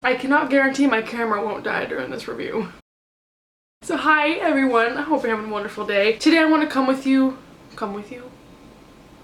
I cannot guarantee my camera won't die during this review. So hi everyone, I hope you're having a wonderful day. Today I want to come with you,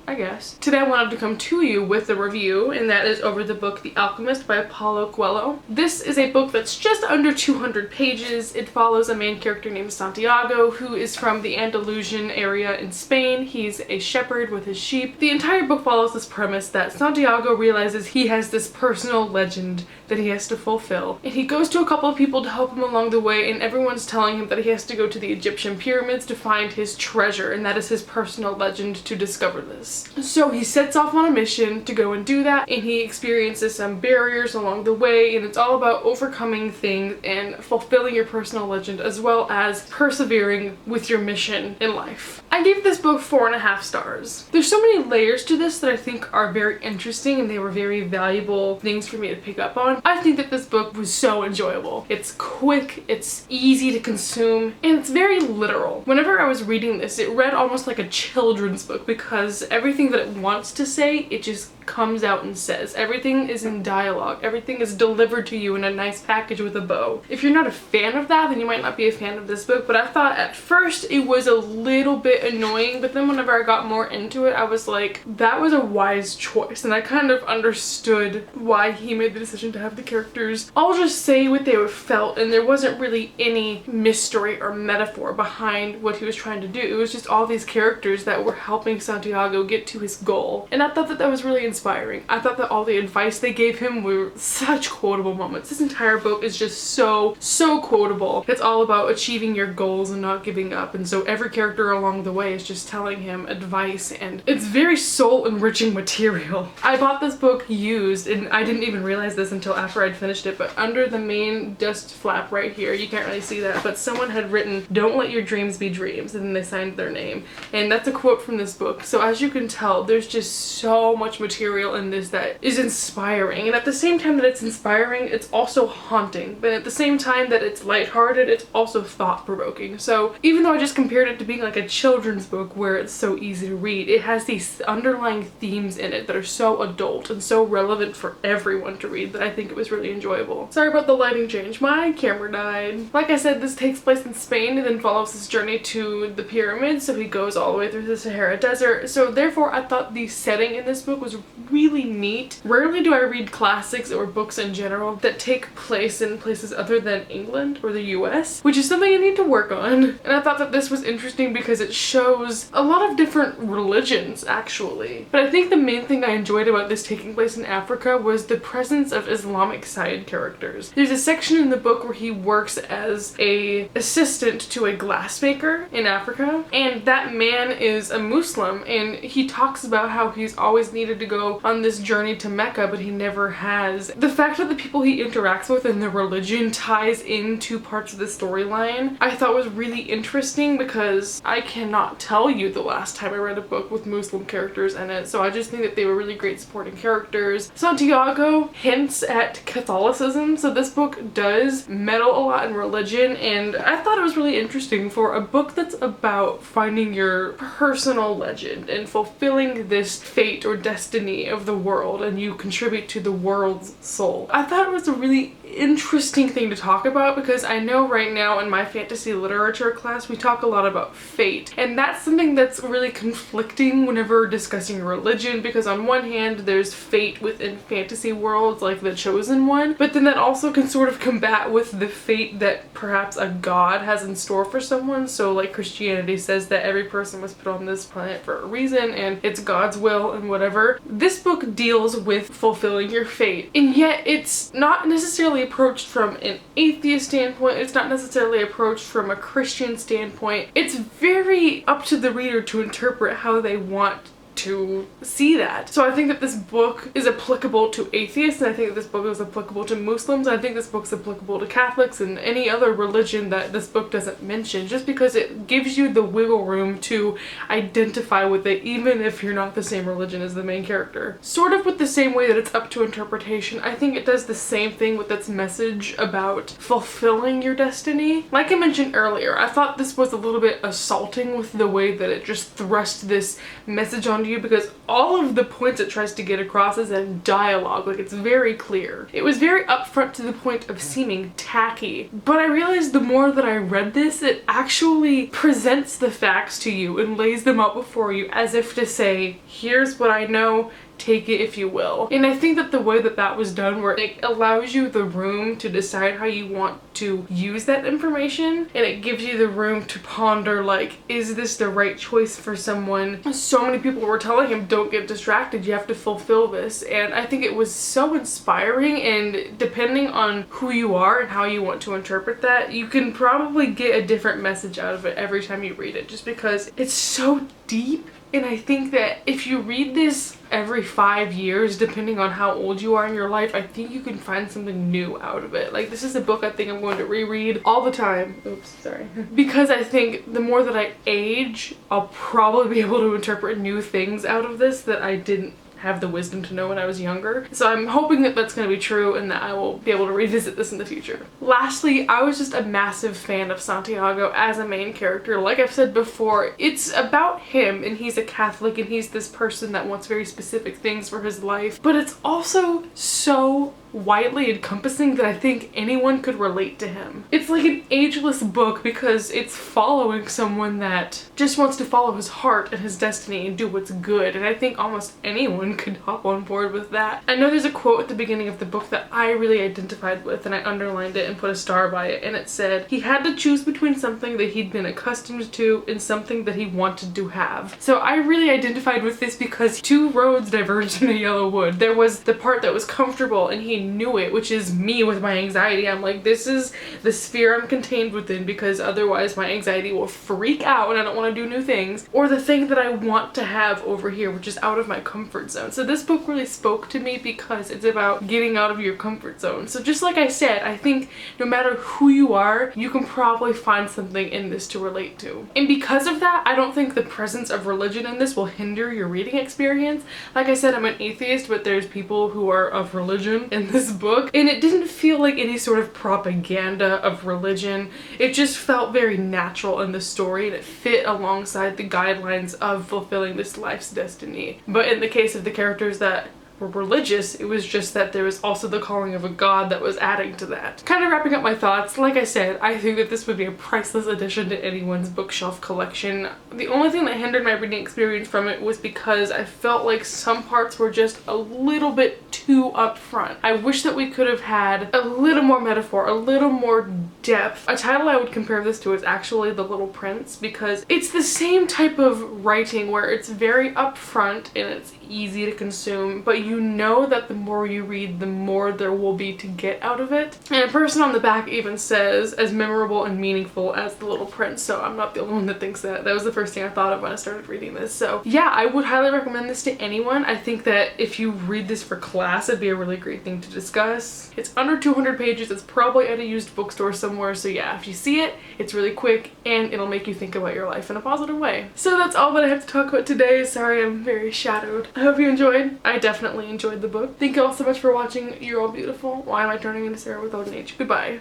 I guess. Today I wanted to come to you with a review, and that is over the book The Alchemist by Paulo Coelho. This is a book that's just under 200 pages. It follows a main character named Santiago, who is from the Andalusian area in Spain. He's a shepherd with his sheep. The entire book follows this premise that Santiago realizes he has this personal legend that he has to fulfill. And he goes to a couple of people to help him along the way, and everyone's telling him that he has to go to the Egyptian pyramids to find his treasure, and that is his personal legend to discover this. So he sets off on a mission to go and do that, and he experiences some barriers along the way, and it's all about overcoming things and fulfilling your personal legend as well as persevering with your mission in life. I gave this book 4.5 stars. There's so many layers to this that I think are very interesting, and they were very valuable things for me to pick up on. I think that this book was so enjoyable. It's quick, it's easy to consume, and it's very literal. Whenever I was reading this, it read almost like a children's book because everything that it wants to say, it just comes out and says. Everything is in dialogue. Everything is delivered to you in a nice package with a bow. If you're not a fan of that, then you might not be a fan of this book, but I thought at first it was a little bit annoying, but then whenever I got more into it, I was like, that was a wise choice, and I kind of understood why he made the decision to have the characters all just say what they felt, and there wasn't really any mystery or metaphor behind what he was trying to do. It was just all these characters that were helping Santiago get to his goal, and I thought that that was really inspiring. I thought that all the advice they gave him were such quotable moments. This entire book is just so quotable. It's all about achieving your goals and not giving up, and so every character along the way is just telling him advice, and it's very soul enriching material. I bought this book used, and I didn't even realize this until after I'd finished it, but under the main dust flap right here, you can't really see that, but someone had written, "Don't let your dreams be dreams," and then they signed their name, and that's a quote from this book. So as you can tell, there's just so much material in this that is inspiring, and at the same time that it's inspiring, it's also haunting, but at the same time that it's lighthearted, it's also thought-provoking. So even though I just compared it to being like a children's book where it's so easy to read, it has these underlying themes in it that are so adult and so relevant for everyone to read that I think it was really enjoyable. Sorry about the lighting change, my camera died. Like I said, this takes place in Spain and then follows his journey to the pyramids, so he goes all the way through the Sahara Desert. So therefore I thought the setting in this book was really neat. Rarely do I read classics or books in general that take place in places other than England or the US, which is something I need to work on. And I thought that this was interesting because it shows a lot of different religions actually. But I think the main thing I enjoyed about this taking place in Africa was the presence of Islamic side characters. There's a section in the book where he works as a assistant to a glassmaker in Africa, and that man is a Muslim, and he talks about how he's always needed to go on this journey to Mecca, but he never has. The fact that the people he interacts with and their religion ties into parts of the storyline I thought was really interesting, because I cannot tell you the last time I read a book with Muslim characters in it, so I just think that they were really great supporting characters. Santiago hints at Catholicism, so this book does meddle a lot in religion, and I thought it was really interesting for a book that's about finding your personal legend and fulfilling this fate or destiny of the world, and you contribute to the world's soul. I thought it was a really interesting thing to talk about, because I know right now in my fantasy literature class we talk a lot about fate, and that's something that's really conflicting whenever discussing religion, because on one hand there's fate within fantasy worlds like the Chosen One, but then that also can sort of combat with the fate that perhaps a god has in store for someone. So like Christianity says that every person was put on this planet for a reason and it's God's will and whatever. This book deals with fulfilling your fate, and yet it's not necessarily approached from an atheist standpoint, it's not necessarily approached from a Christian standpoint. It's very up to the reader to interpret how they want to see that. So I think that this book is applicable to atheists, and I think that this book is applicable to Muslims, and I think this book's applicable to Catholics and any other religion that this book doesn't mention, just because it gives you the wiggle room to identify with it even if you're not the same religion as the main character. Sort of with the same way that it's up to interpretation, I think it does the same thing with its message about fulfilling your destiny. Like I mentioned earlier, I thought this was a little bit assaulting with the way that it just thrust this message on to you because all of the points it tries to get across is in dialogue. Like, it's very clear. It was very upfront to the point of seeming tacky, but I realized the more that I read this, it actually presents the facts to you and lays them out before you as if to say, here's what I know, take it if you will. And I think that the way that that was done, where it allows you the room to decide how you want to use that information, and it gives you the room to ponder, like, is this the right choice for someone? So many people were telling him, don't get distracted, you have to fulfill this. And I think it was so inspiring, and depending on who you are and how you want to interpret that, you can probably get a different message out of it every time you read it, just because it's so deep. And I think that if you read this every 5 years, depending on how old you are in your life, I think you can find something new out of it. Like, this is a book I think I'm going to reread all the time. Oops, sorry. Because I think the more that I age, I'll probably be able to interpret new things out of this that I didn't have the wisdom to know when I was younger. So I'm hoping that that's going to be true and that I will be able to revisit this in the future. Lastly, I was just a massive fan of Santiago as a main character. Like I've said before, it's about him, and he's a Catholic, and he's this person that wants very specific things for his life, but it's also so widely encompassing that I think anyone could relate to him. It's like an ageless book because it's following someone that just wants to follow his heart and his destiny and do what's good, and I think almost anyone could hop on board with that. I know there's a quote at the beginning of the book that I really identified with, and I underlined it and put a star by it, and it said, he had to choose between something that he'd been accustomed to and something that he wanted to have. So I really identified with this because two roads diverged in a yellow wood. There was the part that was comfortable and he knew it, which is me with my anxiety. I'm like, this is the sphere I'm contained within because otherwise my anxiety will freak out and I don't want to do new things. Or the thing that I want to have over here, which is out of my comfort zone. So this book really spoke to me because it's about getting out of your comfort zone. So just like I said, I think no matter who you are, you can probably find something in this to relate to. And because of that, I don't think the presence of religion in this will hinder your reading experience. Like I said, I'm an atheist, but there's people who are of religion in this book, and it didn't feel like any sort of propaganda of religion. It just felt very natural in the story, and it fit alongside the guidelines of fulfilling this life's destiny. But in the case of the characters that were religious, it was just that there was also the calling of a god that was adding to that. Kind of wrapping up my thoughts, like I said, I think that this would be a priceless addition to anyone's bookshelf collection. The only thing that hindered my reading experience from it was because I felt like some parts were just a little bit too upfront. I wish that we could have had a little more metaphor, a little more depth. A title I would compare this to is actually The Little Prince, because it's the same type of writing where it's very upfront and it's easy to consume, but you know that the more you read, the more there will be to get out of it. And a person on the back even says, as memorable and meaningful as The Little Prince, so I'm not the only one that thinks that. That was the first thing I thought of when I started reading this. So yeah, I would highly recommend this to anyone. I think that if you read this for class, it'd be a really great thing to discuss. It's under 200 pages, it's probably at a used bookstore somewhere, so yeah, if you see it, it's really quick and it'll make you think about your life in a positive way. So that's all that I have to talk about today. Sorry, I'm very shadowed. I hope you enjoyed. I definitely enjoyed the book. Thank you all so much for watching. You're all beautiful. Why am I turning into Sarah without an H? Goodbye.